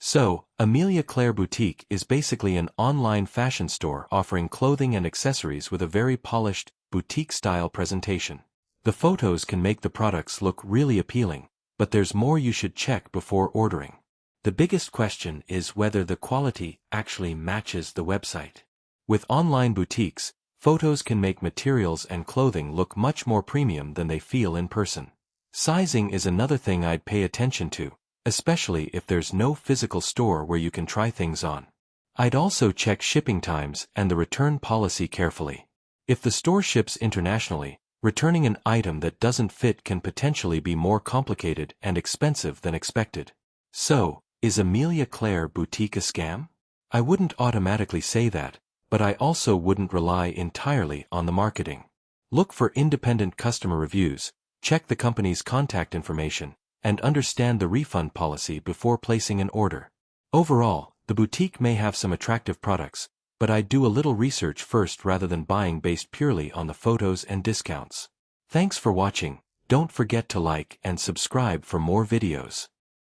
So, Amelia Claire Boutique is basically an online fashion store offering clothing and accessories with a very polished, boutique-style presentation. The photos can make the products look really appealing, but there's more you should check before ordering. The biggest question is whether the quality actually matches the website. With online boutiques, photos can make materials and clothing look much more premium than they feel in person. Sizing is another thing I'd pay attention to, especially if there's no physical store where you can try things on. I'd also check shipping times and the return policy carefully. If the store ships internationally, returning an item that doesn't fit can potentially be more complicated and expensive than expected. So, is Amelia Claire Boutique a scam? I wouldn't automatically say that, but I also wouldn't rely entirely on the marketing. Look for independent customer reviews, check the company's contact information, and understand the refund policy before placing an order. Overall, the boutique may have some attractive products, but I'd do a little research first rather than buying based purely on the photos and discounts. Thanks for watching. Don't forget to like and subscribe for more videos.